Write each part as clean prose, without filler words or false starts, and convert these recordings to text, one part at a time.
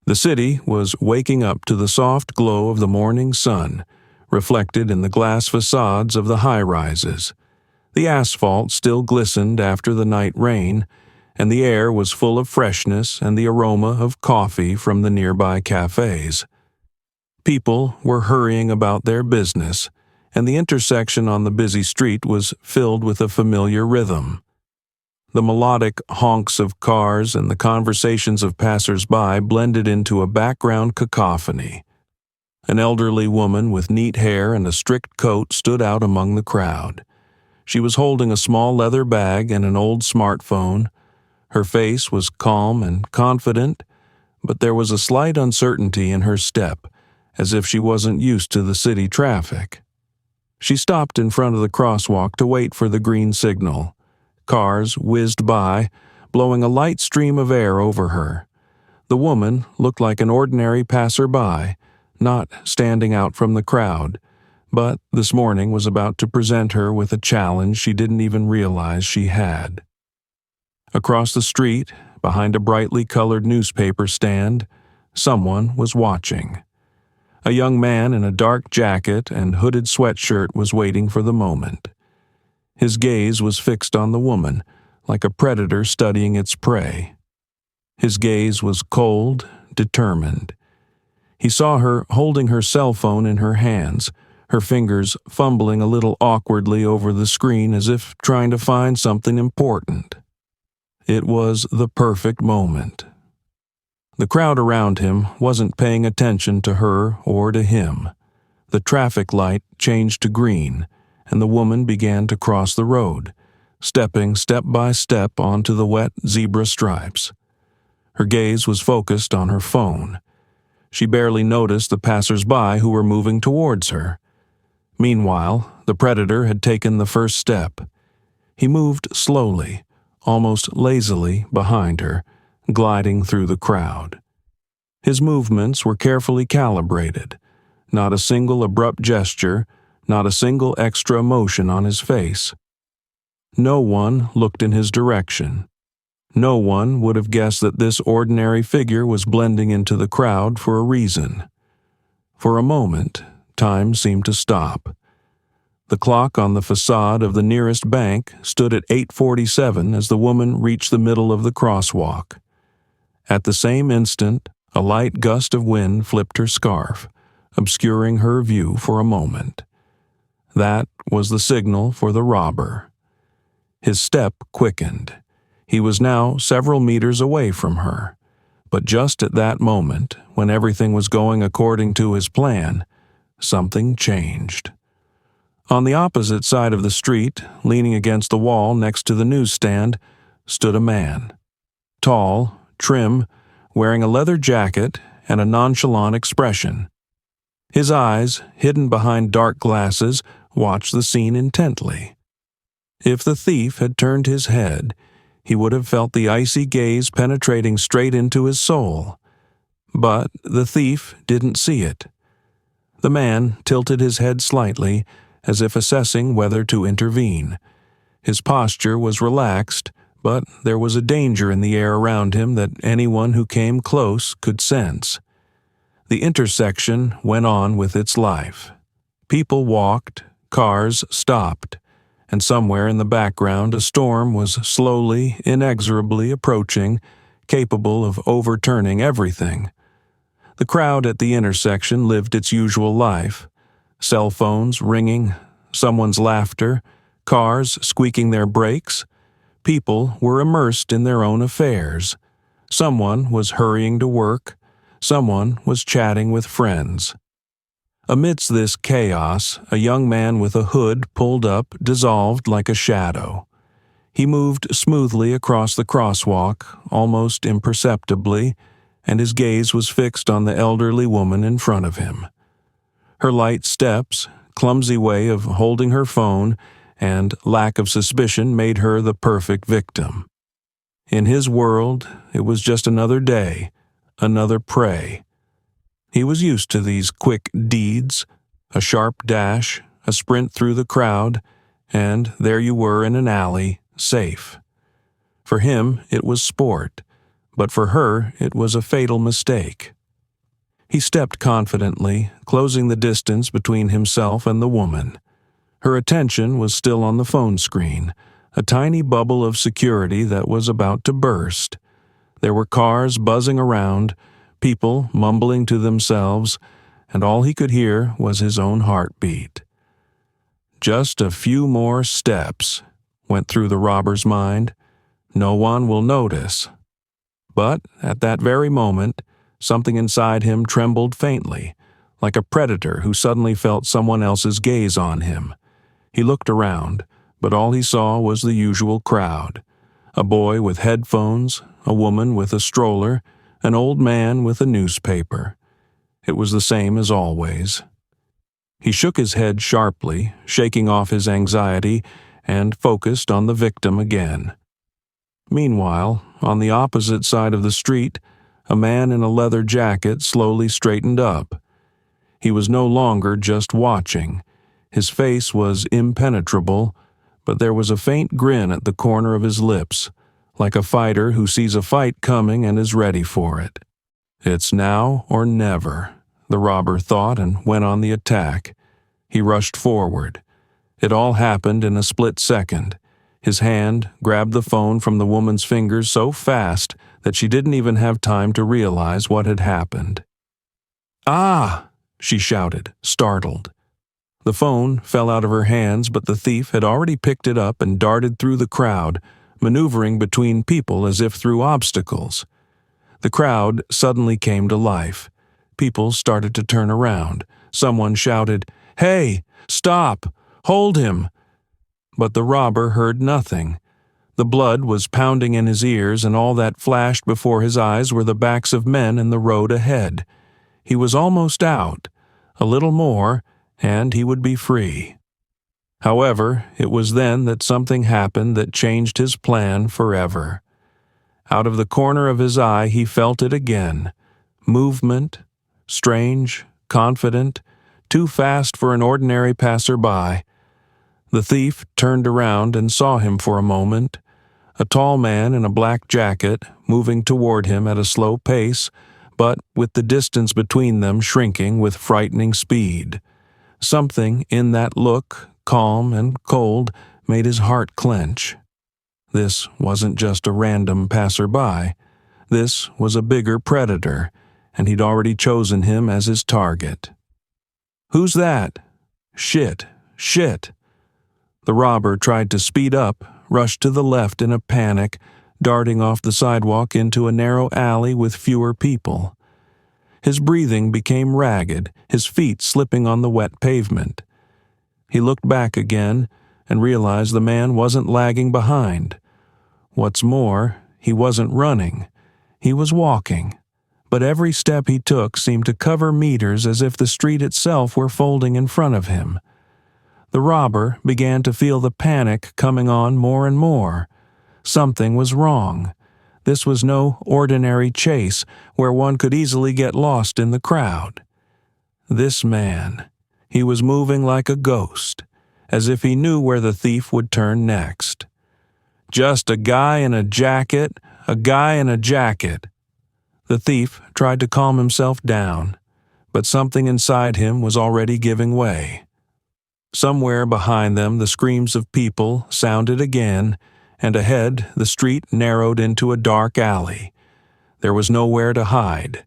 The city was waking up to the soft glow of the morning sun, reflected in the glass facades of the high-rises. The asphalt still glistened after the night rain, and the air was full of freshness and the aroma of coffee from the nearby cafes. People were hurrying about their business, and the intersection on the busy street was filled with a familiar rhythm. The melodic honks of cars and the conversations of passers-by blended into a background cacophony. An elderly woman with neat hair and a strict coat stood out among the crowd. She was holding a small leather bag and an old smartphone. Her face was calm and confident, but there was a slight uncertainty in her step, as if she wasn't used to the city traffic. She stopped in front of the crosswalk to wait for the green signal. Cars whizzed by, blowing a light stream of air over her. The woman looked like an ordinary passerby, not standing out from the crowd, but this morning was about to present her with a challenge she didn't even realize she had. Across the street, behind a brightly colored newspaper stand, someone was watching. A young man in a dark jacket and hooded sweatshirt was waiting for the moment. His gaze was fixed on the woman, like a predator studying its prey. His gaze was cold, determined. He saw her holding her cell phone in her hands, her fingers fumbling a little awkwardly over the screen as if trying to find something important. It was the perfect moment. The crowd around him wasn't paying attention to her or to him. The traffic light changed to green, and the woman began to cross the road, stepping step by step onto the wet zebra stripes. Her gaze was focused on her phone. She barely noticed the passers-by who were moving towards her. Meanwhile, the predator had taken the first step. He moved slowly, almost lazily, behind her, gliding through the crowd. His movements were carefully calibrated. Not a single abrupt gesture, not a single extra emotion on his face. No one looked in his direction. No one would have guessed that this ordinary figure was blending into the crowd for a reason. For a moment, time seemed to stop. The clock on the facade of the nearest bank stood at 8:47 as the woman reached the middle of the crosswalk. At the same instant, a light gust of wind flipped her scarf, obscuring her view for a moment. That was the signal for the robber. His step quickened. He was now several meters away from her. But just at that moment, when everything was going according to his plan, something changed. On the opposite side of the street, leaning against the wall next to the newsstand, stood a man. Tall, trim, wearing a leather jacket and a nonchalant expression. His eyes, hidden behind dark glasses, watched the scene intently. If the thief had turned his head, he would have felt the icy gaze penetrating straight into his soul. But the thief didn't see it. The man tilted his head slightly, as if assessing whether to intervene. His posture was relaxed, but there was a danger in the air around him that anyone who came close could sense. The intersection went on with its life. People walked, cars stopped, and somewhere in the background a storm was slowly, inexorably approaching, capable of overturning everything. The crowd at the intersection lived its usual life. Cell phones ringing, someone's laughter, cars squeaking their brakes. People were immersed in their own affairs. Someone was hurrying to work. Someone was chatting with friends. Amidst this chaos, a young man with a hood pulled up dissolved like a shadow. He moved smoothly across the crosswalk, almost imperceptibly, and his gaze was fixed on the elderly woman in front of him. Her light steps, clumsy way of holding her phone, and lack of suspicion made her the perfect victim. In his world, it was just another day, another prey. He was used to these quick deeds, a sharp dash, a sprint through the crowd, and there you were in an alley, safe. For him, it was sport, but for her, it was a fatal mistake. He stepped confidently, closing the distance between himself and the woman. Her attention was still on the phone screen, a tiny bubble of security that was about to burst. There were cars buzzing around, people mumbling to themselves, and all he could hear was his own heartbeat. Just a few more steps, went through the robber's mind. No one will notice. But at that very moment, something inside him trembled faintly, like a predator who suddenly felt someone else's gaze on him. He looked around, but all he saw was the usual crowd. A boy with headphones, a woman with a stroller, an old man with a newspaper. It was the same as always. He shook his head sharply, shaking off his anxiety, and focused on the victim again. Meanwhile, on the opposite side of the street, a man in a leather jacket slowly straightened up. He was no longer just watching. His face was impenetrable, but there was a faint grin at the corner of his lips, like a fighter who sees a fight coming and is ready for it. It's now or never, the robber thought, and went on the attack. He rushed forward. It all happened in a split second. His hand grabbed the phone from the woman's fingers so fast that she didn't even have time to realize what had happened. "Ah!" she shouted, startled. The phone fell out of her hands, but the thief had already picked it up and darted through the crowd, maneuvering between people as if through obstacles. The crowd suddenly came to life. People started to turn around. Someone shouted, "Hey, stop! Hold him!" But the robber heard nothing. The blood was pounding in his ears, and all that flashed before his eyes were the backs of men in the road ahead. He was almost out. A little more, and he would be free. However, it was then that something happened that changed his plan forever. Out of the corner of his eye he felt it again. Movement, strange, confident, too fast for an ordinary passerby. The thief turned around and saw him for a moment. A tall man in a black jacket, moving toward him at a slow pace, but with the distance between them shrinking with frightening speed. Something in that look, calm and cold, made his heart clench. This wasn't just a random passerby. This was a bigger predator, and he'd already chosen him as his target. "Who's that?" "Shit, shit." The robber tried to speed up, rushed to the left in a panic, darting off the sidewalk into a narrow alley with fewer people. His breathing became ragged, his feet slipping on the wet pavement. He looked back again and realized the man wasn't lagging behind. What's more, he wasn't running. He was walking. But every step he took seemed to cover meters as if the street itself were folding in front of him. The robber began to feel the panic coming on more and more. Something was wrong. This was no ordinary chase where one could easily get lost in the crowd. This man, he was moving like a ghost, as if he knew where the thief would turn next. Just a guy in a jacket, a guy in a jacket. The thief tried to calm himself down, but something inside him was already giving way. Somewhere behind them the screams of people sounded again, and ahead the street narrowed into a dark alley. There was nowhere to hide,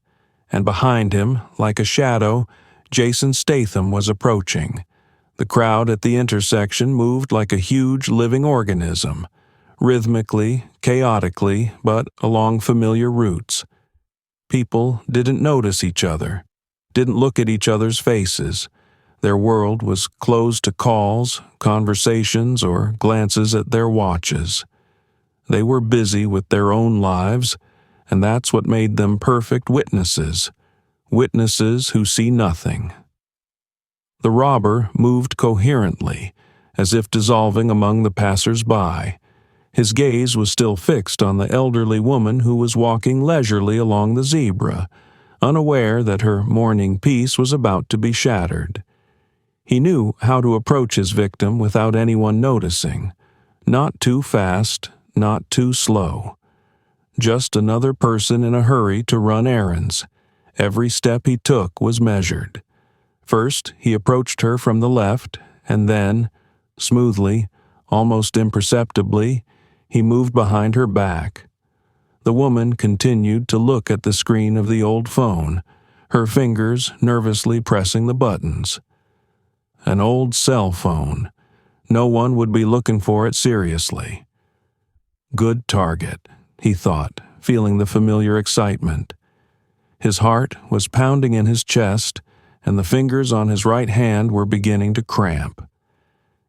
and behind him, like a shadow, Jason Statham was approaching. The crowd at the intersection moved like a huge living organism, rhythmically, chaotically, but along familiar routes. People didn't notice each other, didn't look at each other's faces. Their world was closed to calls, conversations, or glances at their watches. They were busy with their own lives, and that's what made them perfect witnesses. Witnesses who see nothing. The robber moved coherently, as if dissolving among the passers-by. His gaze was still fixed on the elderly woman who was walking leisurely along the zebra, unaware that her morning peace was about to be shattered. He knew how to approach his victim without anyone noticing. Not too fast, not too slow. Just another person in a hurry to run errands. Every step he took was measured. First, he approached her from the left, and then, smoothly, almost imperceptibly, he moved behind her back. The woman continued to look at the screen of the old phone, her fingers nervously pressing the buttons. An old cell phone. No one would be looking for it seriously. Good target, he thought, feeling the familiar excitement. His heart was pounding in his chest, and the fingers on his right hand were beginning to cramp.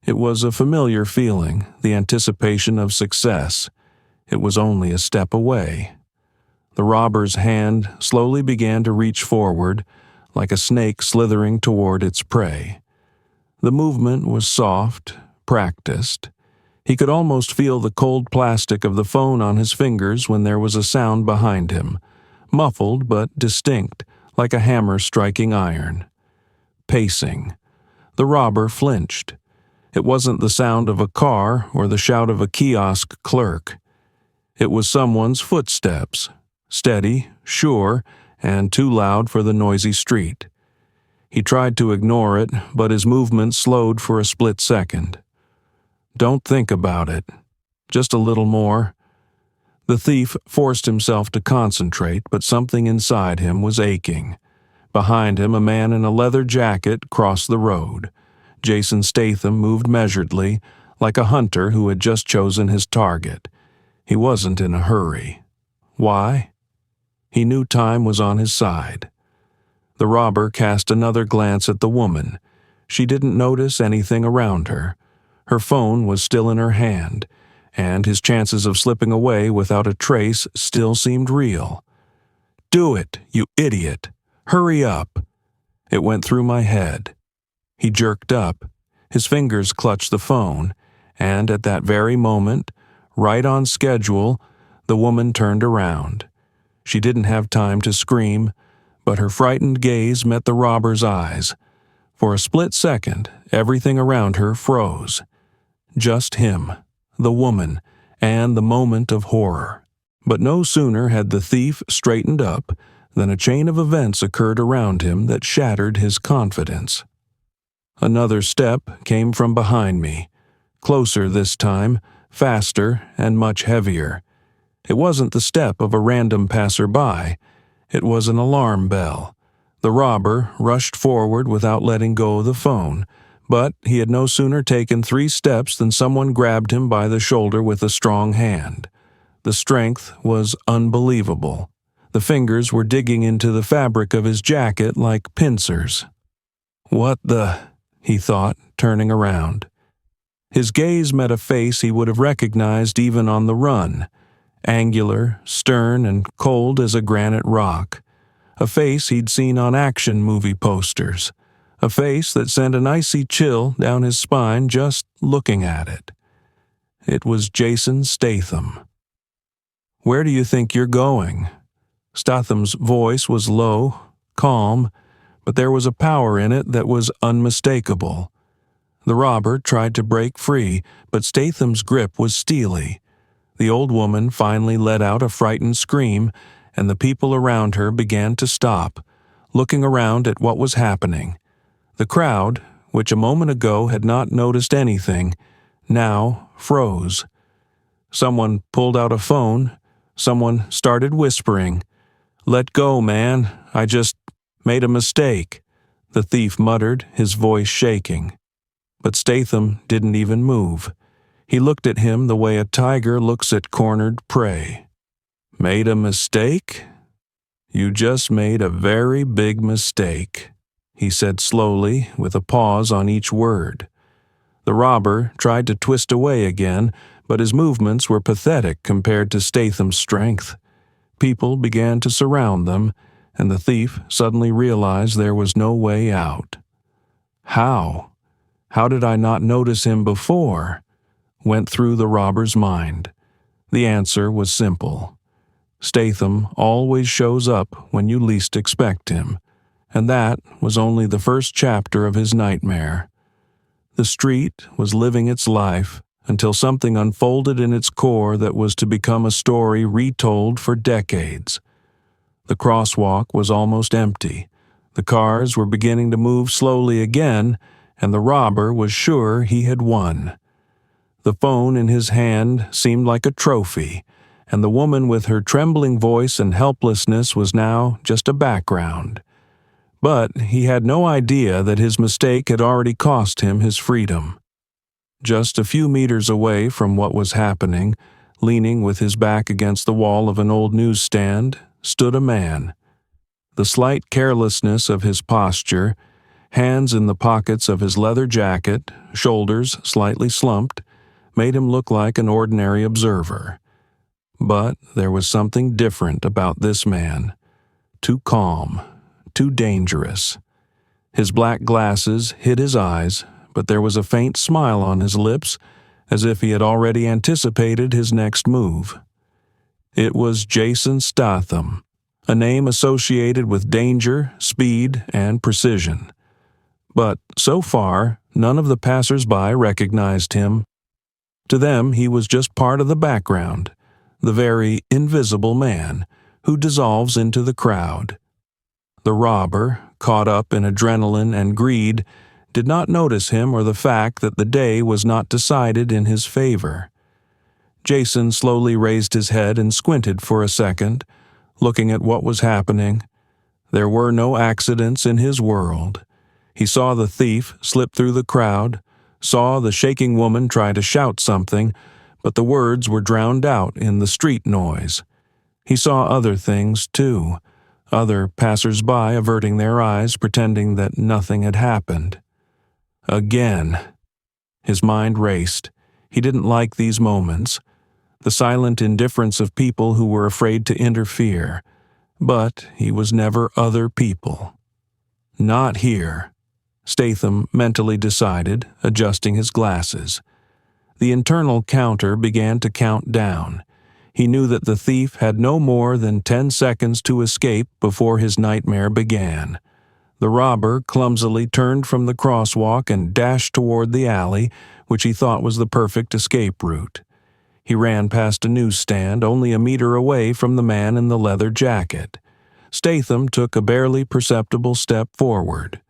It was a familiar feeling, the anticipation of success. It was only a step away. The robber's hand slowly began to reach forward, like a snake slithering toward its prey. The movement was soft, practiced. He could almost feel the cold plastic of the phone on his fingers when there was a sound behind him, muffled but distinct, like a hammer striking iron. Pacing. The robber flinched. It wasn't the sound of a car or the shout of a kiosk clerk. It was someone's footsteps, steady, sure, and too loud for the noisy street. He tried to ignore it, but his movement slowed for a split second. Don't think about it. Just a little more. The thief forced himself to concentrate, but something inside him was aching. Behind him, a man in a leather jacket crossed the road. Jason Statham moved measuredly, like a hunter who had just chosen his target. He wasn't in a hurry. Why? He knew time was on his side. The robber cast another glance at the woman. She didn't notice anything around her. Her phone was still in her hand, and his chances of slipping away without a trace still seemed real. "Do it, you idiot! Hurry up!" It went through my head. He jerked up. His fingers clutched the phone, and at that very moment, right on schedule, the woman turned around. She didn't have time to scream, but her frightened gaze met the robber's eyes. For a split second, everything around her froze. Just him, the woman, and the moment of horror. But no sooner had the thief straightened up than a chain of events occurred around him that shattered his confidence. Another step came from behind me, closer this time, faster and much heavier. It wasn't the step of a random passerby. It was an alarm bell. The robber rushed forward without letting go of the phone, but he had no sooner taken 3 steps than someone grabbed him by the shoulder with a strong hand. The strength was unbelievable. The fingers were digging into the fabric of his jacket like pincers. "What the?" he thought, turning around. His gaze met a face he would have recognized even on the run. Angular, stern, and cold as a granite rock. A face he'd seen on action movie posters. A face that sent an icy chill down his spine just looking at it. It was Jason Statham. "Where do you think you're going?" Statham's voice was low, calm, but there was a power in it that was unmistakable. The robber tried to break free, but Statham's grip was steely. The old woman finally let out a frightened scream, and the people around her began to stop, looking around at what was happening. The crowd, which a moment ago had not noticed anything, now froze. Someone pulled out a phone. Someone started whispering. "Let go, man. I just made a mistake," the thief muttered, his voice shaking. But Statham didn't even move. He looked at him the way a tiger looks at cornered prey. "Made a mistake? You just made a very big mistake," he said slowly, with a pause on each word. The robber tried to twist away again, but his movements were pathetic compared to Statham's strength. People began to surround them, and the thief suddenly realized there was no way out. How? How did I not notice him before? Went through the robber's mind. The answer was simple. Statham always shows up when you least expect him, and that was only the first chapter of his nightmare. The street was living its life until something unfolded in its core that was to become a story retold for decades. The crosswalk was almost empty. The cars were beginning to move slowly again, and the robber was sure he had won. The phone in his hand seemed like a trophy, and the woman with her trembling voice and helplessness was now just a background. But he had no idea that his mistake had already cost him his freedom. Just a few meters away from what was happening, leaning with his back against the wall of an old newsstand, stood a man. The slight carelessness of his posture, hands in the pockets of his leather jacket, shoulders slightly slumped, made him look like an ordinary observer. But there was something different about this man. Too calm, too dangerous. His black glasses hid his eyes, but there was a faint smile on his lips, as if he had already anticipated his next move. It was Jason Statham, a name associated with danger, speed, and precision. But so far, none of the passers-by recognized him. To them, he was just part of the background, the very invisible man who dissolves into the crowd. The robber, caught up in adrenaline and greed, did not notice him or the fact that the day was not decided in his favor. Jason slowly raised his head and squinted for a second, looking at what was happening. There were no accidents in his world. He saw the thief slip through the crowd, saw the shaking woman try to shout something, but the words were drowned out in the street noise. He saw other things, too, other passers-by averting their eyes, pretending that nothing had happened. Again. His mind raced. He didn't like these moments, the silent indifference of people who were afraid to interfere. But he was never other people. Not here, Statham mentally decided, adjusting his glasses. The internal counter began to count down. He knew that the thief had no more than 10 seconds to escape before his nightmare began. The robber clumsily turned from the crosswalk and dashed toward the alley, which he thought was the perfect escape route. He ran past a newsstand only a meter away from the man in the leather jacket. Statham took a barely perceptible step forward.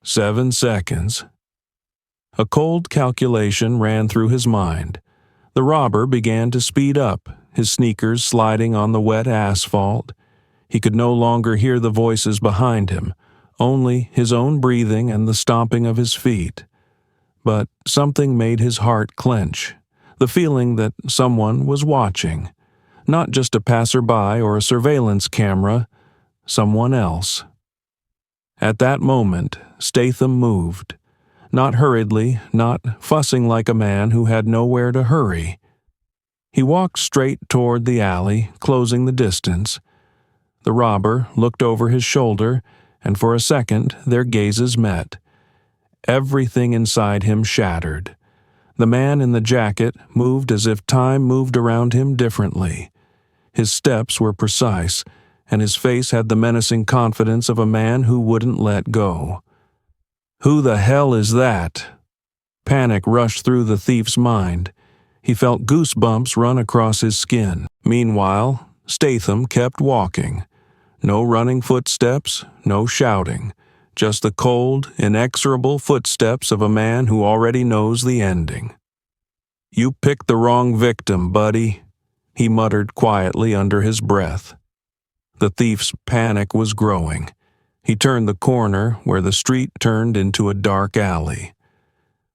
7 seconds. A cold calculation ran through his mind. The robber began to speed up, his sneakers sliding on the wet asphalt. He could no longer hear the voices behind him, only his own breathing and the stomping of his feet. But something made his heart clench, the feeling that someone was watching. Not just a passerby or a surveillance camera, someone else. At that moment, Statham moved. Not hurriedly, not fussing like a man who had nowhere to hurry. He walked straight toward the alley, closing the distance. The robber looked over his shoulder, and for a second their gazes met. Everything inside him shattered. The man in the jacket moved as if time moved around him differently. His steps were precise, and his face had the menacing confidence of a man who wouldn't let go. Who the hell is that? Panic rushed through the thief's mind. He felt goosebumps run across his skin. Meanwhile, Statham kept walking. No running footsteps, no shouting. Just the cold, inexorable footsteps of a man who already knows the ending. "You picked the wrong victim, buddy," he muttered quietly under his breath. The thief's panic was growing. He turned the corner where the street turned into a dark alley.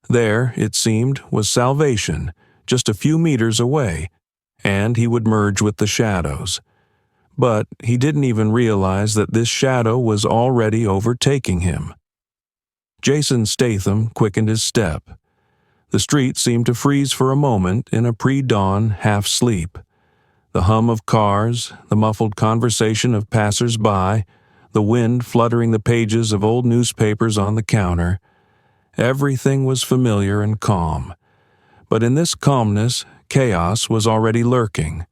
There, it seemed, was salvation, just a few meters away, and he would merge with the shadows. But he didn't even realize that this shadow was already overtaking him. Jason Statham quickened his step. The street seemed to freeze for a moment in a pre-dawn half-sleep. The hum of cars, the muffled conversation of passers-by, the wind fluttering the pages of old newspapers on the counter. Everything was familiar and calm. But in this calmness, chaos was already lurking.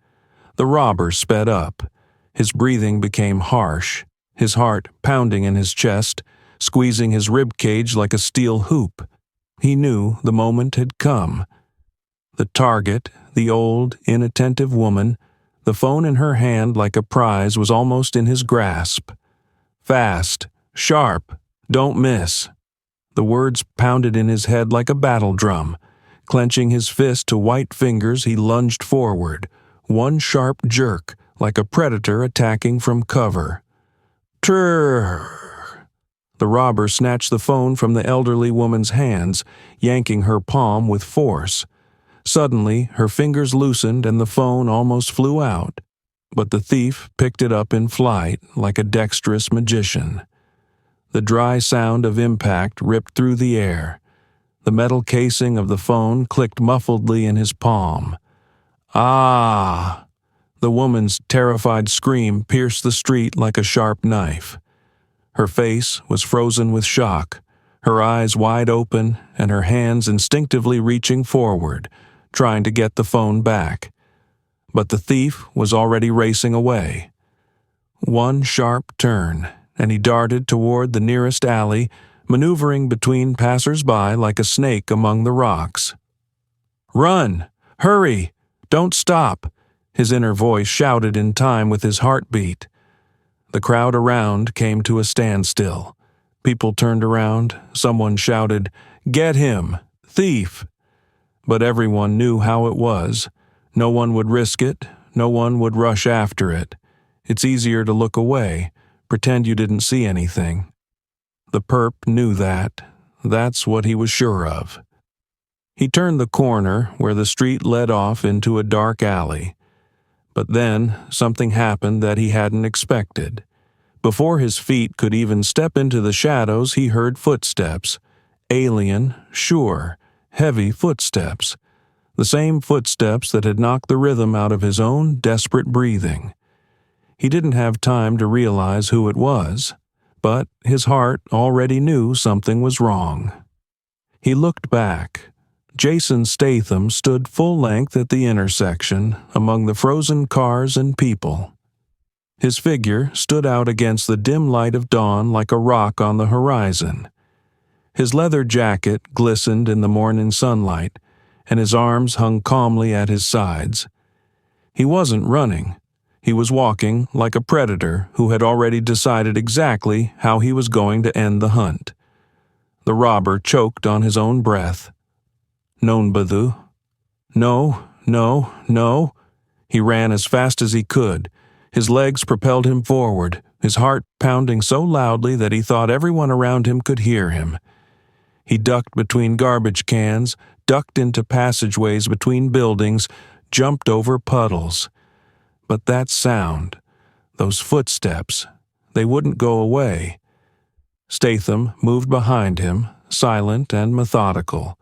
The robber sped up. His breathing became harsh, his heart pounding in his chest, squeezing his rib cage like a steel hoop. He knew the moment had come. The target, the old, inattentive woman, The phone in her hand like a prize was almost in his grasp. Fast, sharp, don't miss. The words pounded in his head like a battle drum. Clenching his fist to white fingers, he lunged forward. One sharp jerk, like a predator attacking from cover. Trrrr! The robber snatched the phone from the elderly woman's hands, yanking her palm with force. Suddenly, her fingers loosened and the phone almost flew out. But the thief picked it up in flight like a dexterous magician. The dry sound of impact ripped through the air. The metal casing of the phone clicked muffledly in his palm. Ah! The woman's terrified scream pierced the street like a sharp knife. Her face was frozen with shock, her eyes wide open and her hands instinctively reaching forward, trying to get the phone back. But the thief was already racing away. One sharp turn, and he darted toward the nearest alley, maneuvering between passers-by like a snake among the rocks. "Run! Hurry! Don't stop!" His inner voice shouted in time with his heartbeat. The crowd around came to a standstill. People turned around. Someone shouted, "Get him! Thief!" But everyone knew how it was. No one would risk it. No one would rush after it. It's easier to look away, pretend you didn't see anything. The perp knew that. That's what he was sure of. He turned the corner where the street led off into a dark alley. But then something happened that he hadn't expected. Before his feet could even step into the shadows, he heard footsteps. Alien, sure, heavy footsteps. The same footsteps that had knocked the rhythm out of his own desperate breathing. He didn't have time to realize who it was, but his heart already knew something was wrong. He looked back. Jason Statham stood full length at the intersection among the frozen cars and people. His figure stood out against the dim light of dawn like a rock on the horizon. His leather jacket glistened in the morning sunlight, and his arms hung calmly at his sides. He wasn't running. He was walking like a predator who had already decided exactly how he was going to end the hunt. The robber choked on his own breath. "Nonbadu. No, no, no." He ran as fast as he could. His legs propelled him forward, his heart pounding so loudly that he thought everyone around him could hear him. He ducked between garbage cans, ducked into passageways between buildings, jumped over puddles. But that sound, those footsteps, they wouldn't go away. Statham moved behind him, silent and methodical.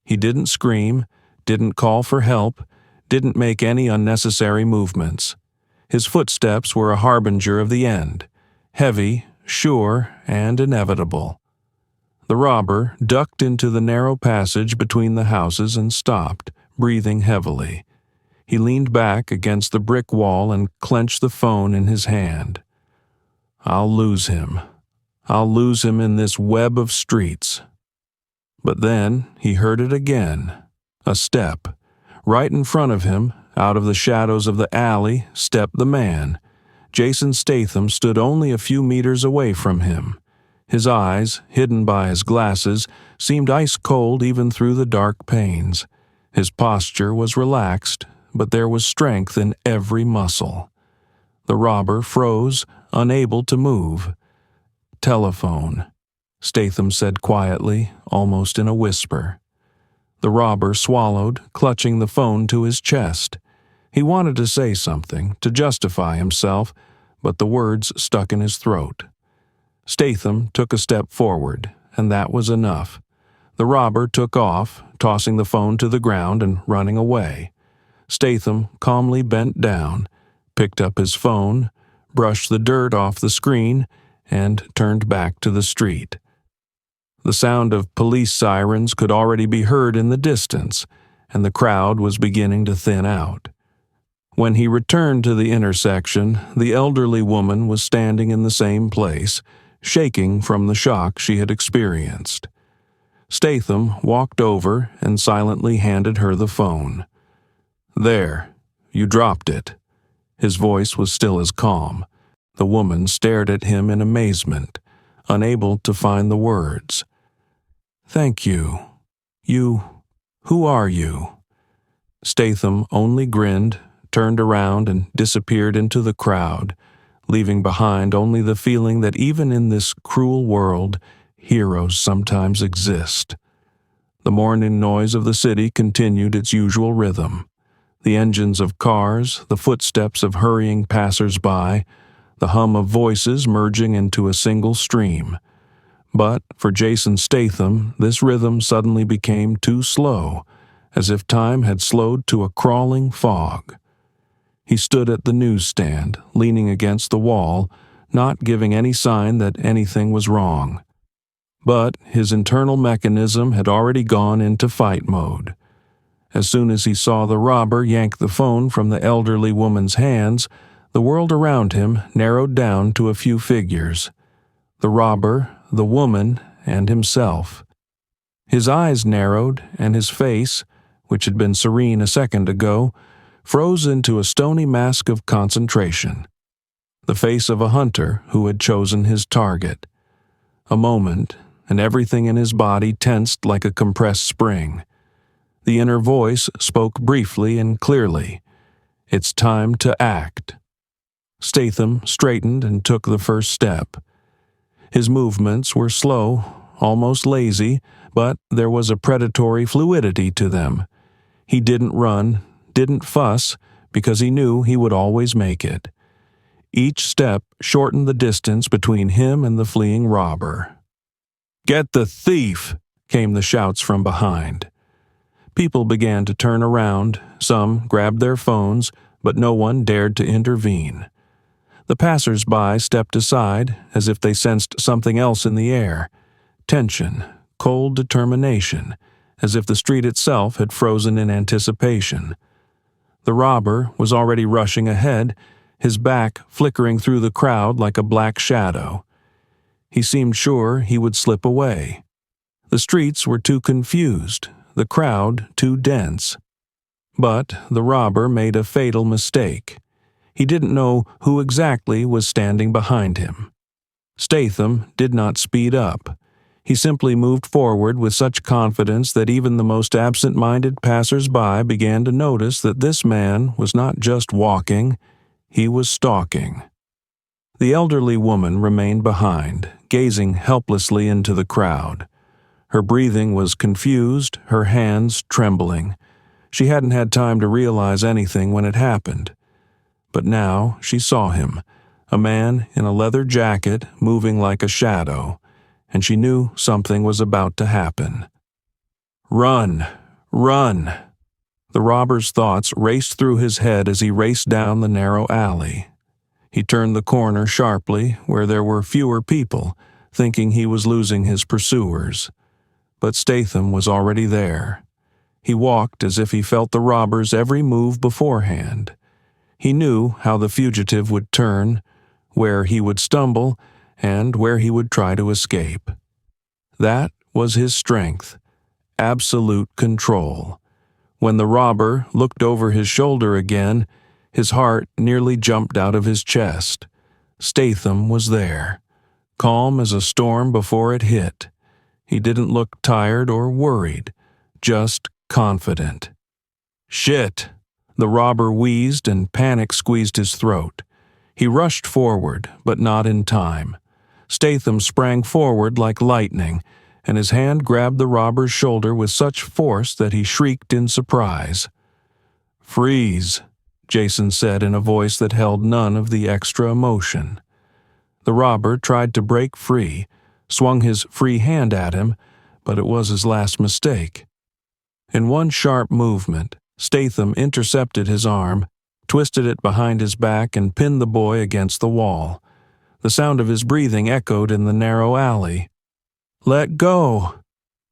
He didn't scream, didn't call for help, didn't make any unnecessary movements. His footsteps were a harbinger of the end, heavy, sure, and inevitable. The robber ducked into the narrow passage between the houses and stopped, breathing heavily. He leaned back against the brick wall and clenched the phone in his hand. "I'll lose him. I'll lose him in this web of streets." But then he heard it again. A step. Right in front of him, out of the shadows of the alley, stepped the man. Jason Statham stood only a few meters away from him. His eyes, hidden by his glasses, seemed ice-cold even through the dark panes. His posture was relaxed, but there was strength in every muscle. The robber froze, unable to move. "Telephone," Statham said quietly, almost in a whisper. The robber swallowed, clutching the phone to his chest. He wanted to say something, to justify himself, but the words stuck in his throat. Statham took a step forward, and that was enough. The robber took off, tossing the phone to the ground and running away. Statham calmly bent down, picked up his phone, brushed the dirt off the screen, and turned back to the street. The sound of police sirens could already be heard in the distance, and the crowd was beginning to thin out. When he returned to the intersection, the elderly woman was standing in the same place, shaking from the shock she had experienced. Statham walked over and silently handed her the phone. "There, you dropped it." His voice was still as calm. The woman stared at him in amazement, unable to find the words. "Thank you. Who are you?" Statham only grinned, turned around, and disappeared into the crowd, leaving behind only the feeling that even in this cruel world, heroes sometimes exist. The morning noise of the city continued its usual rhythm. The engines of cars, the footsteps of hurrying passers-by, the hum of voices merging into a single stream. But for Jason Statham, this rhythm suddenly became too slow, as if time had slowed to a crawling fog. He stood at the newsstand, leaning against the wall, not giving any sign that anything was wrong. But his internal mechanism had already gone into fight mode. As soon as he saw the robber yank the phone from the elderly woman's hands, the world around him narrowed down to a few figures. The robber, the woman, and himself. His eyes narrowed, and his face, which had been serene a second ago, froze into a stony mask of concentration. The face of a hunter who had chosen his target. A moment, and everything in his body tensed like a compressed spring. The inner voice spoke briefly and clearly. "It's time to act." Statham straightened and took the first step. His movements were slow, almost lazy, but there was a predatory fluidity to them. He didn't run, didn't fuss, because he knew he would always make it. Each step shortened the distance between him and the fleeing robber. "Get the thief!" came the shouts from behind. People began to turn around, some grabbed their phones, but no one dared to intervene. The passers-by stepped aside as if they sensed something else in the air. Tension, cold determination, as if the street itself had frozen in anticipation. The robber was already rushing ahead, his back flickering through the crowd like a black shadow. He seemed sure he would slip away. The streets were too confused, the crowd too dense. But the robber made a fatal mistake. He didn't know who exactly was standing behind him. Statham did not speed up. He simply moved forward with such confidence that even the most absent-minded passers-by began to notice that this man was not just walking, he was stalking. The elderly woman remained behind, gazing helplessly into the crowd. Her breathing was confused, her hands trembling. She hadn't had time to realize anything when it happened. But now she saw him, a man in a leather jacket moving like a shadow, and she knew something was about to happen. "Run! Run!" The robber's thoughts raced through his head as he raced down the narrow alley. He turned the corner sharply, where there were fewer people, thinking he was losing his pursuers. But Statham was already there. He walked as if he felt the robber's every move beforehand. He knew how the fugitive would turn, where he would stumble, and where he would try to escape. That was his strength, absolute control. When the robber looked over his shoulder again, his heart nearly jumped out of his chest. Statham was there, calm as a storm before it hit. He didn't look tired or worried, just confident. "Shit!" The robber wheezed and panic squeezed his throat. He rushed forward, but not in time. Statham sprang forward like lightning, and his hand grabbed the robber's shoulder with such force that he shrieked in surprise. "Freeze," Jason said in a voice that held none of the extra emotion. The robber tried to break free, swung his free hand at him, but it was his last mistake. In one sharp movement, Statham intercepted his arm, twisted it behind his back, and pinned the boy against the wall. The sound of his breathing echoed in the narrow alley. "Let go!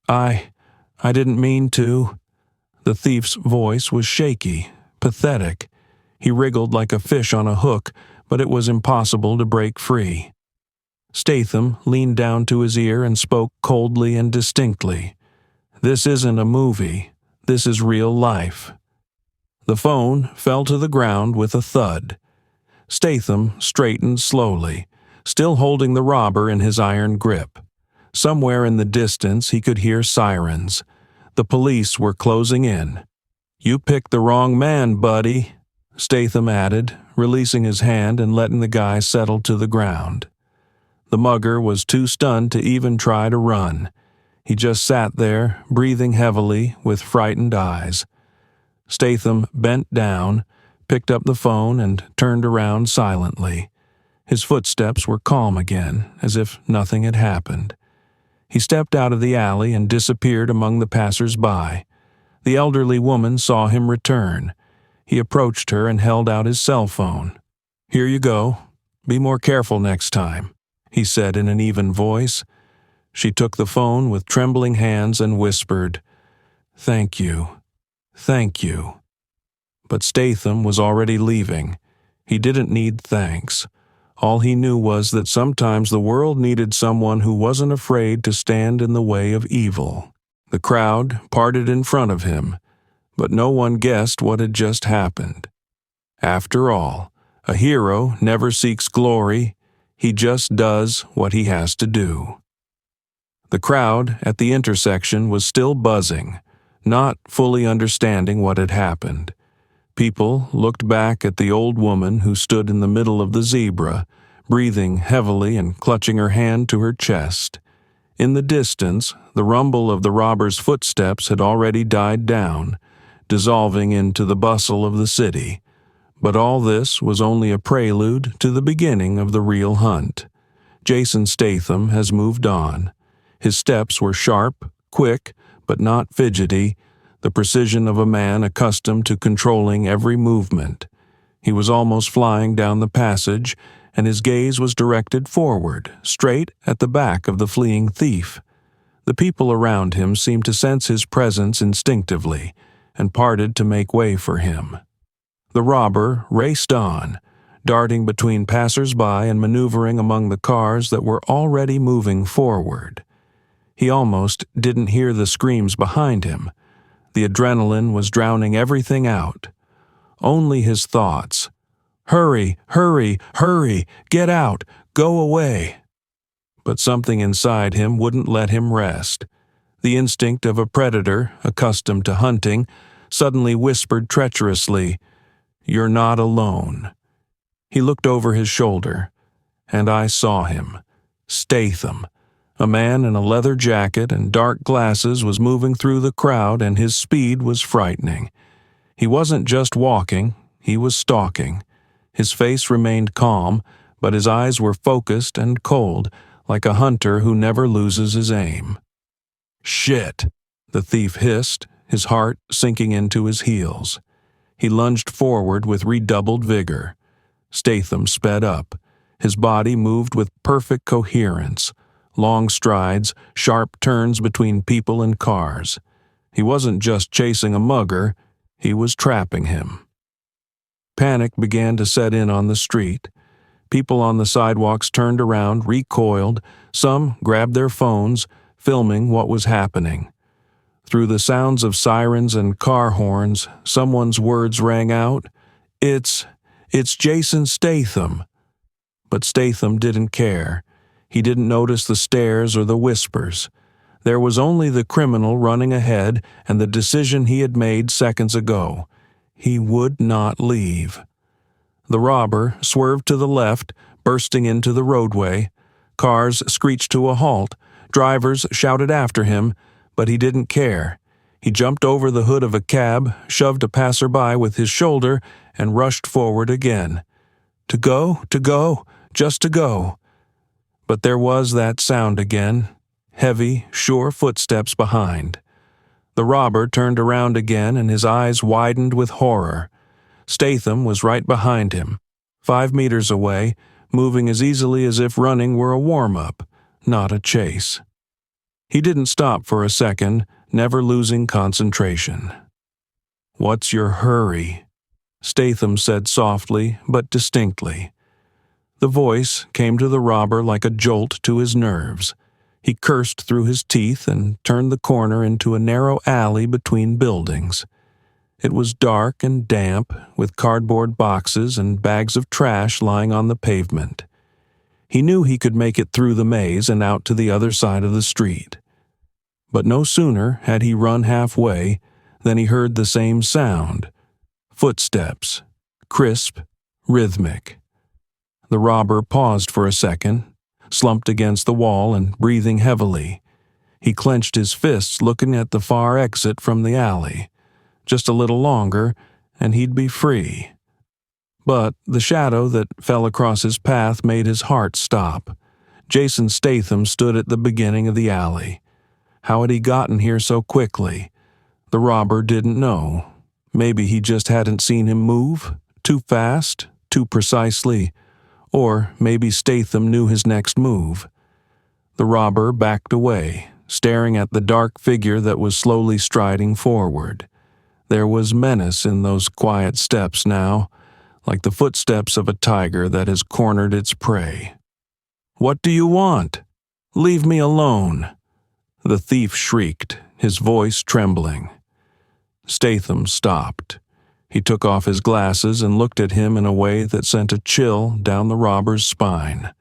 I didn't mean to." The thief's voice was shaky, pathetic. He wriggled like a fish on a hook, but it was impossible to break free. Statham leaned down to his ear and spoke coldly and distinctly. "This isn't a movie. This is real life." The phone fell to the ground with a thud. Statham straightened slowly, still holding the robber in his iron grip. Somewhere in the distance he could hear sirens. The police were closing in. "You picked the wrong man, buddy," Statham added, releasing his hand and letting the guy settle to the ground. The mugger was too stunned to even try to run. He just sat there, breathing heavily, with frightened eyes. Statham bent down, picked up the phone, and turned around silently. His footsteps were calm again, as if nothing had happened. He stepped out of the alley and disappeared among the passers-by. The elderly woman saw him return. He approached her and held out his cell phone. "Here you go. Be more careful next time," he said in an even voice. She took the phone with trembling hands and whispered, "Thank you. Thank you." But Statham was already leaving. He didn't need thanks. All he knew was that sometimes the world needed someone who wasn't afraid to stand in the way of evil. The crowd parted in front of him, but no one guessed what had just happened. After all, a hero never seeks glory, he just does what he has to do. The crowd at the intersection was still buzzing, not fully understanding what had happened. People looked back at the old woman who stood in the middle of the zebra, breathing heavily and clutching her hand to her chest. In the distance, the rumble of the robber's footsteps had already died down, dissolving into the bustle of the city. But all this was only a prelude to the beginning of the real hunt. Jason Statham has moved on. His steps were sharp, quick, but not fidgety, the precision of a man accustomed to controlling every movement. He was almost flying down the passage, and his gaze was directed forward, straight at the back of the fleeing thief. The people around him seemed to sense his presence instinctively, and parted to make way for him. The robber raced on, darting between passers-by and maneuvering among the cars that were already moving forward. He almost didn't hear the screams behind him. The adrenaline was drowning everything out. Only his thoughts. "Hurry, hurry, hurry, get out, go away." But something inside him wouldn't let him rest. The instinct of a predator, accustomed to hunting, suddenly whispered treacherously, "You're not alone." He looked over his shoulder, and I saw him. Statham. A man in a leather jacket and dark glasses was moving through the crowd, and his speed was frightening. He wasn't just walking, he was stalking. His face remained calm, but his eyes were focused and cold, like a hunter who never loses his aim. "Shit!" the thief hissed, his heart sinking into his heels. He lunged forward with redoubled vigor. Statham sped up. His body moved with perfect coherence. Long strides, sharp turns between people and cars. He wasn't just chasing a mugger, he was trapping him. Panic began to set in on the street. People on the sidewalks turned around, recoiled. Some grabbed their phones, filming what was happening. Through the sounds of sirens and car horns, someone's words rang out, It's Jason Statham." But Statham didn't care. He didn't notice the stares or the whispers. There was only the criminal running ahead and the decision he had made seconds ago. He would not leave. The robber swerved to the left, bursting into the roadway. Cars screeched to a halt. Drivers shouted after him, but he didn't care. He jumped over the hood of a cab, shoved a passerby with his shoulder, and rushed forward again. To go, just to go. But there was that sound again, heavy, sure footsteps behind. The robber turned around again, and his eyes widened with horror. Statham was right behind him, 5 meters away, moving as easily as if running were a warm-up, not a chase. He didn't stop for a second, never losing concentration. "What's your hurry?" Statham said softly but distinctly. The voice came to the robber like a jolt to his nerves. He cursed through his teeth and turned the corner into a narrow alley between buildings. It was dark and damp, with cardboard boxes and bags of trash lying on the pavement. He knew he could make it through the maze and out to the other side of the street. But no sooner had he run halfway than he heard the same sound. Footsteps, crisp, rhythmic. The robber paused for a second, slumped against the wall and breathing heavily. He clenched his fists, looking at the far exit from the alley. Just a little longer, and he'd be free. But the shadow that fell across his path made his heart stop. Jason Statham stood at the beginning of the alley. How had he gotten here so quickly? The robber didn't know. Maybe he just hadn't seen him move, too fast, too precisely, or maybe Statham knew his next move. The robber backed away, staring at the dark figure that was slowly striding forward. There was menace in those quiet steps now, like the footsteps of a tiger that has cornered its prey. "What do you want? Leave me alone!" The thief shrieked, his voice trembling. Statham stopped. He took off his glasses and looked at him in a way that sent a chill down the robber's spine.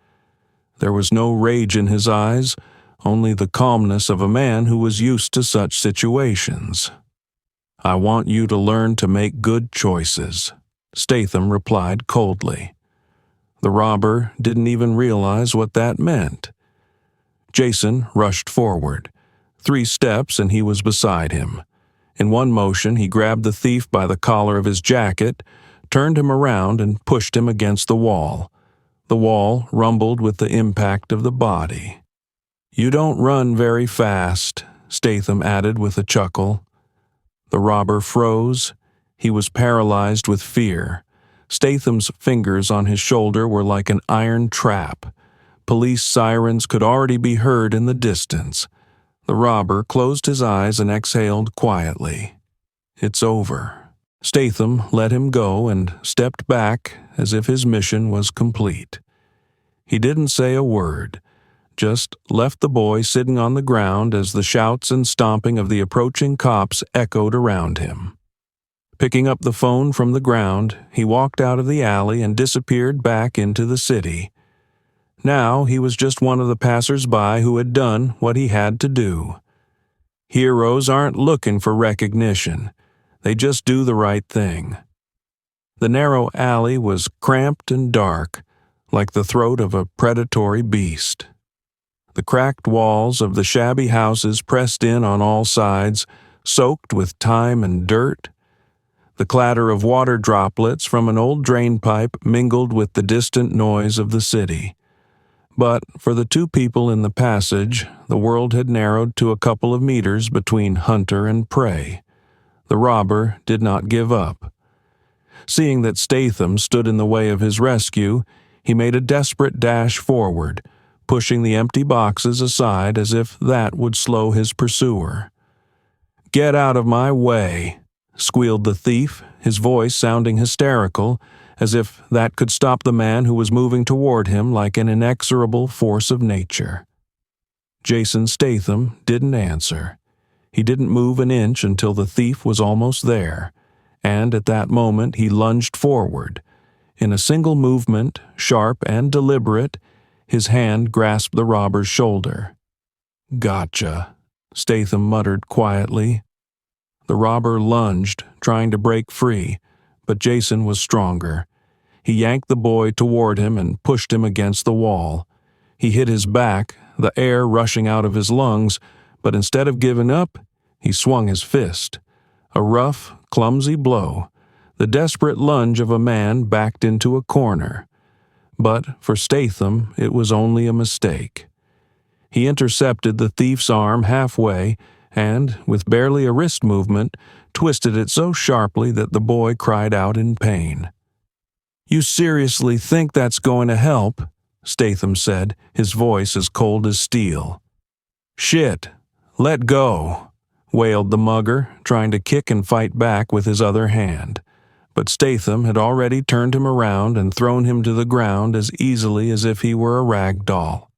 There was no rage in his eyes, only the calmness of a man who was used to such situations. "I want you to learn to make good choices," Statham replied coldly. The robber didn't even realize what that meant. Jason rushed forward. 3 steps and he was beside him. In one motion, he grabbed the thief by the collar of his jacket, turned him around, and pushed him against the wall. The wall rumbled with the impact of the body. "You don't run very fast," Statham added with a chuckle. The robber froze. He was paralyzed with fear. Statham's fingers on his shoulder were like an iron trap. Police sirens could already be heard in the distance. The robber closed his eyes and exhaled quietly. "It's over." Statham let him go and stepped back as if his mission was complete. He didn't say a word, just left the boy sitting on the ground as the shouts and stomping of the approaching cops echoed around him. Picking up the phone from the ground, he walked out of the alley and disappeared back into the city. Now he was just one of the passers-by who had done what he had to do. Heroes aren't looking for recognition. They just do the right thing. The narrow alley was cramped and dark, like the throat of a predatory beast. The cracked walls of the shabby houses pressed in on all sides, soaked with time and dirt. The clatter of water droplets from an old drain pipe mingled with the distant noise of the city. But for the 2 people in the passage, the world had narrowed to a couple of meters between hunter and prey. The robber did not give up. Seeing that Statham stood in the way of his rescue, he made a desperate dash forward, pushing the empty boxes aside as if that would slow his pursuer. "Get out of my way," squealed the thief, his voice sounding hysterical, as if that could stop the man who was moving toward him like an inexorable force of nature. Jason Statham didn't answer. He didn't move an inch until the thief was almost there, and at that moment he lunged forward. In a single movement, sharp and deliberate, his hand grasped the robber's shoulder. "Gotcha," Statham muttered quietly. The robber lunged, trying to break free, but Jason was stronger. He yanked the boy toward him and pushed him against the wall. He hit his back, the air rushing out of his lungs, but instead of giving up, he swung his fist. A rough, clumsy blow, the desperate lunge of a man backed into a corner. But for Statham, it was only a mistake. He intercepted the thief's arm halfway and, with barely a wrist movement, twisted it so sharply that the boy cried out in pain. "You seriously think that's going to help?" Statham said, his voice as cold as steel. "Shit, let go," wailed the mugger, trying to kick and fight back with his other hand. But Statham had already turned him around and thrown him to the ground as easily as if he were a rag doll.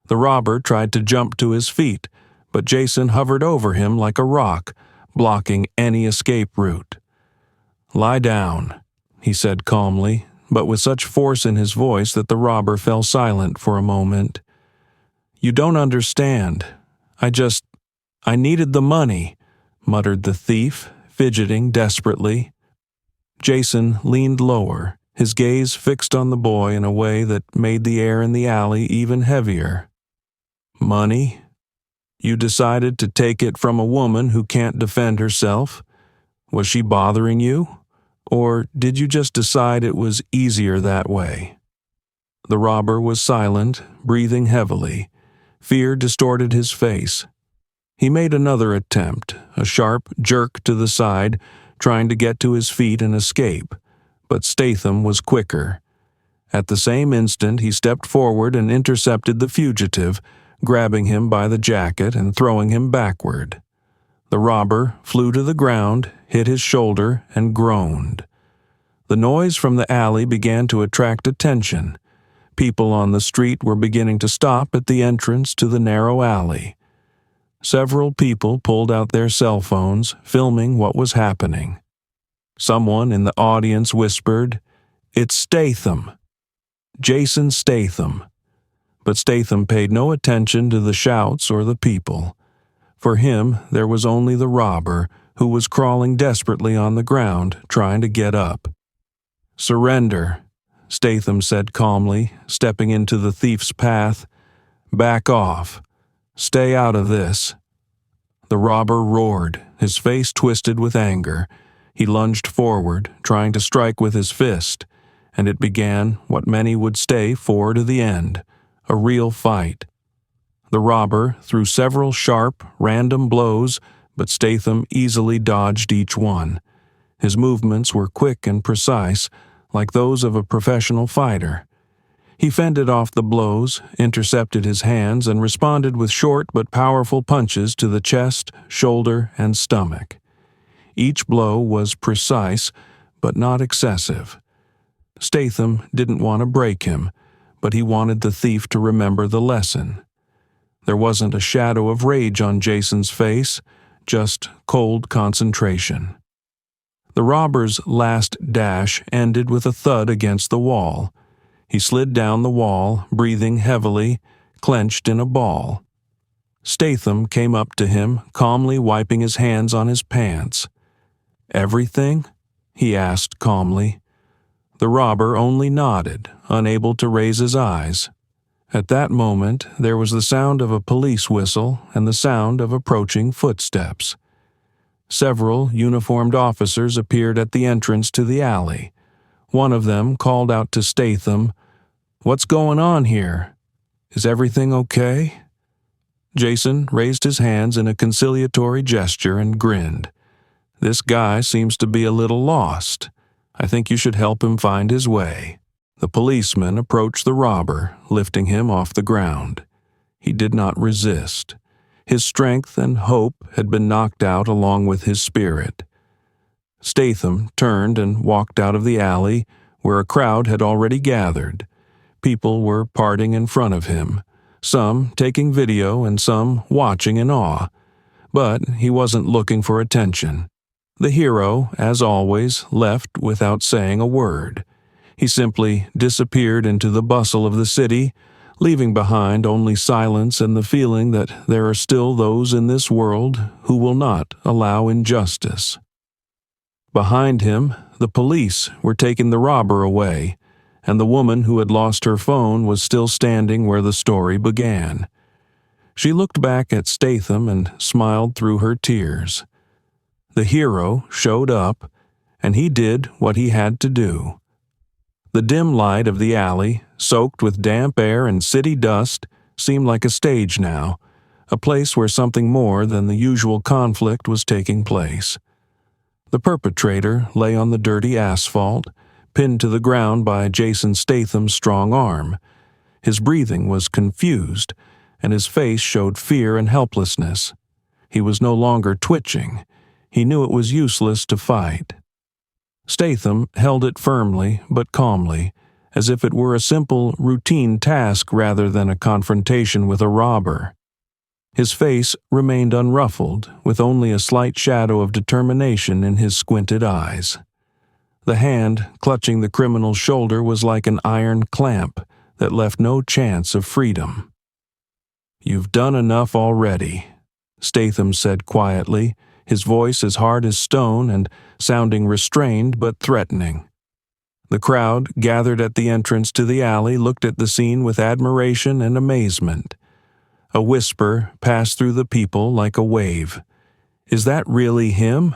The robber tried to jump to his feet, but Jason hovered over him like a rock, blocking any escape route. "Lie down," he said calmly, but with such force in his voice that the robber fell silent for a moment. "You don't understand. I needed the money," muttered the thief, fidgeting desperately. Jason leaned lower, his gaze fixed on the boy in a way that made the air in the alley even heavier. "Money? You decided to take it from a woman who can't defend herself? Was she bothering you? Or did you just decide it was easier that way?" The robber was silent, breathing heavily. Fear distorted his face. He made another attempt, a sharp jerk to the side, trying to get to his feet and escape, but Statham was quicker. At the same instant, he stepped forward and intercepted the fugitive, grabbing him by the jacket and throwing him backward. The robber flew to the ground, hit his shoulder, and groaned. The noise from the alley began to attract attention. People on the street were beginning to stop at the entrance to the narrow alley. Several people pulled out their cell phones, filming what was happening. Someone in the audience whispered, "It's Statham. Jason Statham." But Statham paid no attention to the shouts or the people. For him, there was only the robber, who was crawling desperately on the ground, trying to get up. "Surrender," Statham said calmly, stepping into the thief's path. "Back off. Stay out of this." The robber roared, his face twisted with anger. He lunged forward, trying to strike with his fist, and it began what many would stay for to the end, a real fight. The robber threw several sharp, random blows, but Statham easily dodged each one. His movements were quick and precise, like those of a professional fighter. He fended off the blows, intercepted his hands, and responded with short but powerful punches to the chest, shoulder, and stomach. Each blow was precise, but not excessive. Statham didn't want to break him, but he wanted the thief to remember the lesson. There wasn't a shadow of rage on Jason's face, just cold concentration. The robber's last dash ended with a thud against the wall. He slid down the wall, breathing heavily, clenched in a ball. Statham came up to him, calmly wiping his hands on his pants. "Everything?" he asked calmly. The robber only nodded, unable to raise his eyes. At that moment, there was the sound of a police whistle and the sound of approaching footsteps. Several uniformed officers appeared at the entrance to the alley. One of them called out to Statham, "What's going on here? Is everything okay?" Jason raised his hands in a conciliatory gesture and grinned. "This guy seems to be a little lost. I think you should help him find his way." The policeman approached the robber, lifting him off the ground. He did not resist. His strength and hope had been knocked out along with his spirit. Statham turned and walked out of the alley, where a crowd had already gathered. People were parting in front of him, some taking video and some watching in awe. But he wasn't looking for attention. The hero, as always, left without saying a word. He simply disappeared into the bustle of the city, leaving behind only silence and the feeling that there are still those in this world who will not allow injustice. Behind him, the police were taking the robber away, and the woman who had lost her phone was still standing where the story began. She looked back at Statham and smiled through her tears. The hero showed up, and he did what he had to do. The dim light of the alley, soaked with damp air and city dust, seemed like a stage now, a place where something more than the usual conflict was taking place. The perpetrator lay on the dirty asphalt, pinned to the ground by Jason Statham's strong arm. His breathing was confused, and his face showed fear and helplessness. He was no longer twitching. He knew it was useless to fight. Statham held it firmly but calmly, as if it were a simple, routine task rather than a confrontation with a robber. His face remained unruffled, with only a slight shadow of determination in his squinted eyes. The hand clutching the criminal's shoulder was like an iron clamp that left no chance of freedom. "You've done enough already," Statham said quietly, his voice as hard as stone and sounding restrained but threatening. The crowd gathered at the entrance to the alley looked at the scene with admiration and amazement. A whisper passed through the people like a wave. "Is that really him?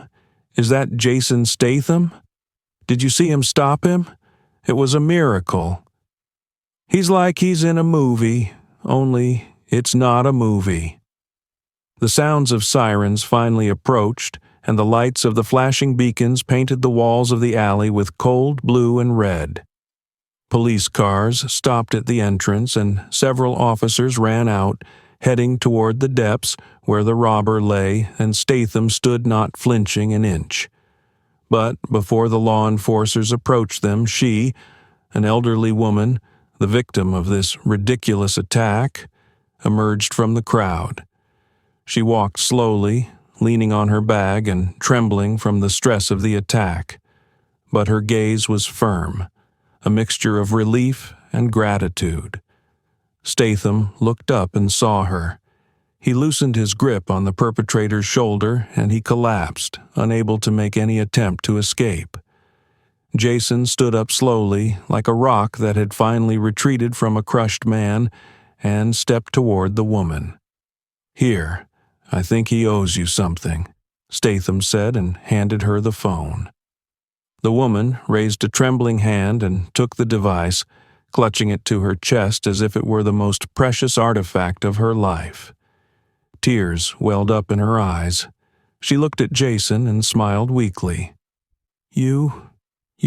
Is that Jason Statham? Did you see him stop him? It was a miracle. He's like he's in a movie, only it's not a movie." The sounds of sirens finally approached, and the lights of the flashing beacons painted the walls of the alley with cold blue and red. Police cars stopped at the entrance, and several officers ran out, heading toward the depths where the robber lay, and Statham stood not flinching an inch. But before the law enforcers approached them, she, an elderly woman, the victim of this ridiculous attack, emerged from the crowd. She walked slowly, leaning on her bag and trembling from the stress of the attack. But her gaze was firm, a mixture of relief and gratitude. Statham looked up and saw her. He loosened his grip on the perpetrator's shoulder, and he collapsed, unable to make any attempt to escape. Jason stood up slowly, like a rock that had finally retreated from a crushed man, and stepped toward the woman. "Here, I think he owes you something," Statham said and handed her the phone. The woman raised a trembling hand and took the device, clutching it to her chest as if it were the most precious artifact of her life. Tears welled up in her eyes. She looked at Jason and smiled weakly. You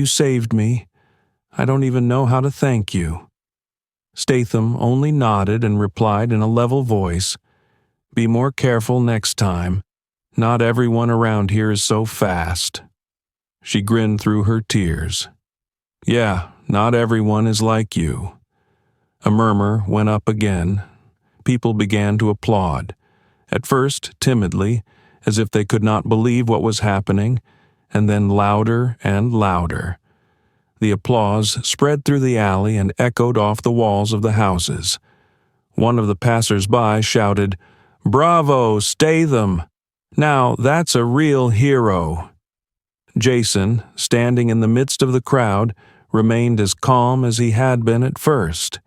saved me. I don't even know how to thank you." Statham only nodded and replied in a level voice, "Be more careful next time. Not everyone around here is so fast." She grinned through her tears. "Yeah, not everyone is like you." A murmur went up again. People began to applaud. At first, timidly, as if they could not believe what was happening, and then louder and louder. The applause spread through the alley and echoed off the walls of the houses. One of the passers-by shouted, "Bravo, Statham! Now that's a real hero." Jason, standing in the midst of the crowd, remained as calm as he had been at first.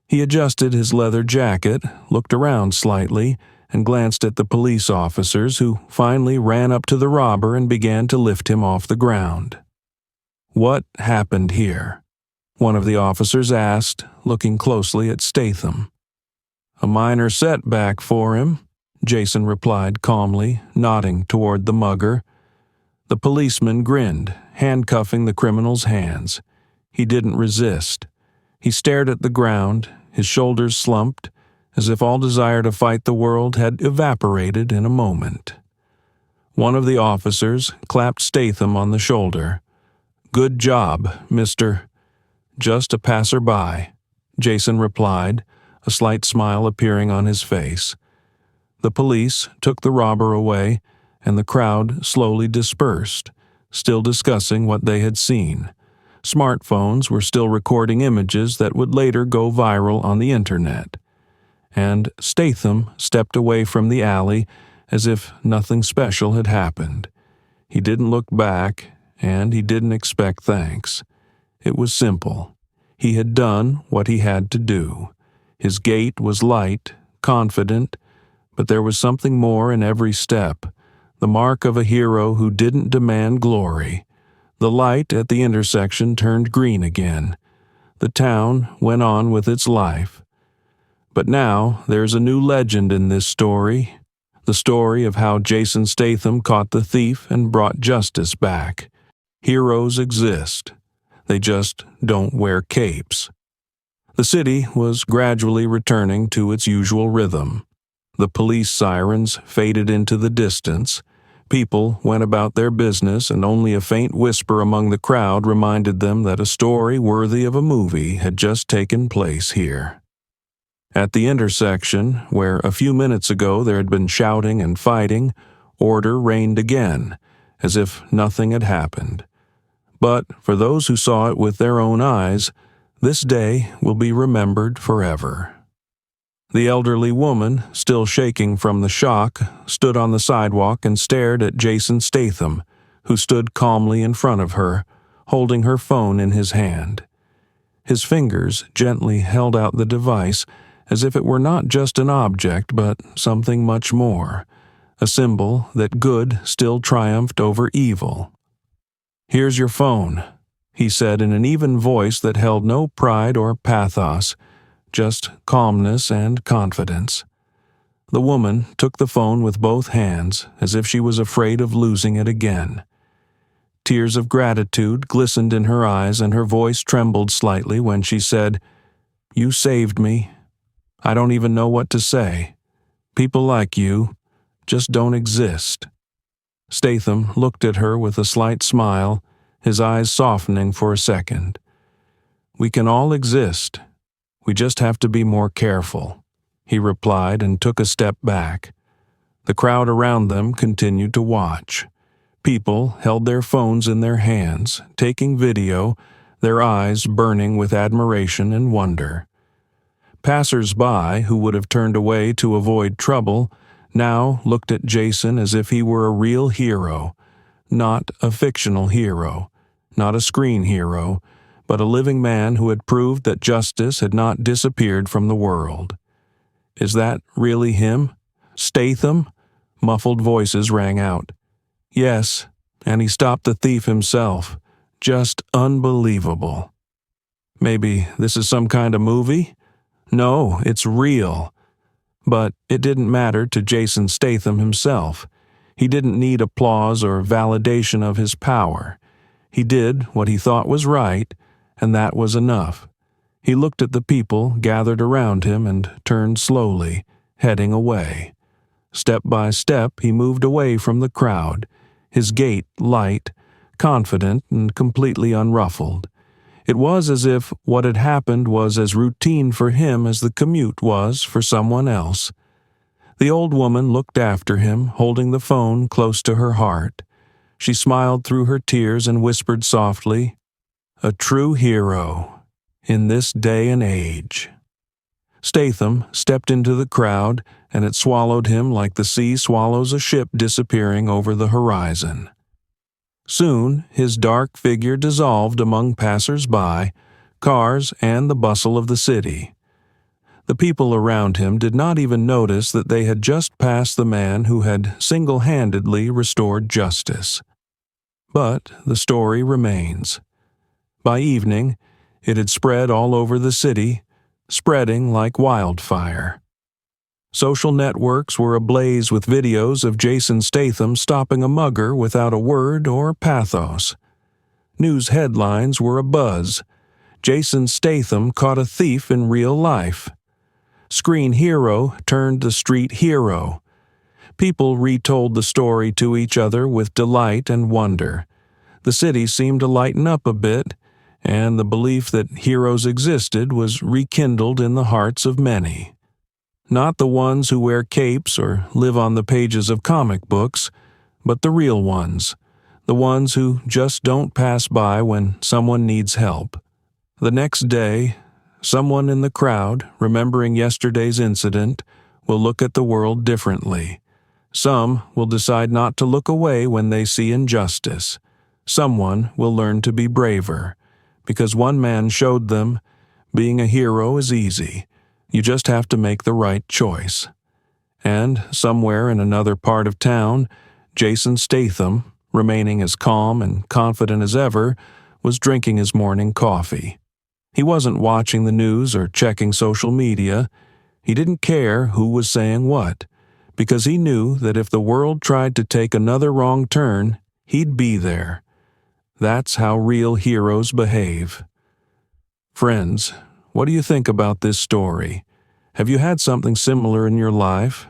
He adjusted his leather jacket, looked around slightly, and glanced at the police officers who finally ran up to the robber and began to lift him off the ground. "What happened here?" one of the officers asked, looking closely at Statham. "A minor setback for him," Jason replied calmly, nodding toward the mugger. The policeman grinned, handcuffing the criminal's hands. He didn't resist. He stared at the ground, his shoulders slumped, as if all desire to fight the world had evaporated in a moment. One of the officers clapped Statham on the shoulder. "Good job, Mr." "Just a passerby," Jason replied, a slight smile appearing on his face. The police took the robber away, and the crowd slowly dispersed, still discussing what they had seen. Smartphones were still recording images that would later go viral on the internet. And Statham stepped away from the alley as if nothing special had happened. He didn't look back, and he didn't expect thanks. It was simple. He had done what he had to do. His gait was light, confident, but there was something more in every step, the mark of a hero who didn't demand glory. The light at the intersection turned green again. The town went on with its life. But now there's a new legend in this story, the story of how Jason Statham caught the thief and brought justice back. Heroes exist. They just don't wear capes. The city was gradually returning to its usual rhythm. The police sirens faded into the distance. People went about their business, and only a faint whisper among the crowd reminded them that a story worthy of a movie had just taken place here. At the intersection, where a few minutes ago there had been shouting and fighting, order reigned again, as if nothing had happened. But for those who saw it with their own eyes, this day will be remembered forever. The elderly woman, still shaking from the shock, stood on the sidewalk and stared at Jason Statham, who stood calmly in front of her, holding her phone in his hand. His fingers gently held out the device as if it were not just an object but something much more, a symbol that good still triumphed over evil. "Here's your phone," he said in an even voice that held no pride or pathos, just calmness and confidence. The woman took the phone with both hands as if she was afraid of losing it again. Tears of gratitude glistened in her eyes and her voice trembled slightly when she said, "You saved me. I don't even know what to say. People like you just don't exist." Statham looked at her with a slight smile, his eyes softening for a second. "We can all exist. We just have to be more careful," he replied and took a step back. The crowd around them continued to watch. People held their phones in their hands, taking video, their eyes burning with admiration and wonder. Passers-by, who would have turned away to avoid trouble, now looked at Jason as if he were a real hero, not a fictional hero, not a screen hero, but a living man who had proved that justice had not disappeared from the world. "Is that really him? Statham?" Muffled voices rang out. "Yes, and he stopped the thief himself. Just unbelievable." "Maybe this is some kind of movie?" "No, it's real." But it didn't matter to Jason Statham himself. He didn't need applause or validation of his power. He did what he thought was right, and that was enough. He looked at the people gathered around him and turned slowly, heading away. Step by step he moved away from the crowd, his gait light, confident, and completely unruffled. It was as if what had happened was as routine for him as the commute was for someone else. The old woman looked after him, holding the phone close to her heart. She smiled through her tears and whispered softly, "A true hero in this day and age." Statham stepped into the crowd, and it swallowed him like the sea swallows a ship disappearing over the horizon. Soon his dark figure dissolved among passers-by, cars, and the bustle of the city. The people around him did not even notice that they had just passed the man who had single-handedly restored justice. But the story remains. By evening, it had spread all over the city, spreading like wildfire. Social networks were ablaze with videos of Jason Statham stopping a mugger without a word or pathos. News headlines were abuzz. Jason Statham caught a thief in real life. Screen hero turned to street hero. People retold the story to each other with delight and wonder. The city seemed to lighten up a bit, and the belief that heroes existed was rekindled in the hearts of many. Not the ones who wear capes or live on the pages of comic books, but the real ones, the ones who just don't pass by when someone needs help. The next day, someone in the crowd, remembering yesterday's incident, will look at the world differently. Some will decide not to look away when they see injustice. Someone will learn to be braver, because one man showed them being a hero is easy. You just have to make the right choice. And somewhere in another part of town, Jason Statham, remaining as calm and confident as ever, was drinking his morning coffee. He wasn't watching the news or checking social media. He didn't care who was saying what, because he knew that if the world tried to take another wrong turn, he'd be there. That's how real heroes behave. Friends, what do you think about this story? Have you had something similar in your life?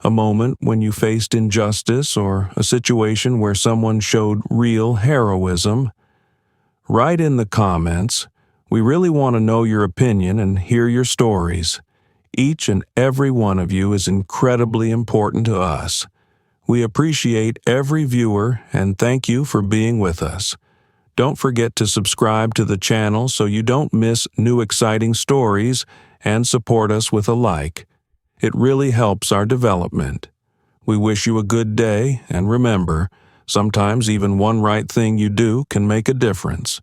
A moment when you faced injustice or a situation where someone showed real heroism? Write in the comments. We really want to know your opinion and hear your stories. Each and every one of you is incredibly important to us. We appreciate every viewer and thank you for being with us. Don't forget to subscribe to the channel so you don't miss new exciting stories and support us with a like. It really helps our development. We wish you a good day, and remember, sometimes even one right thing you do can make a difference.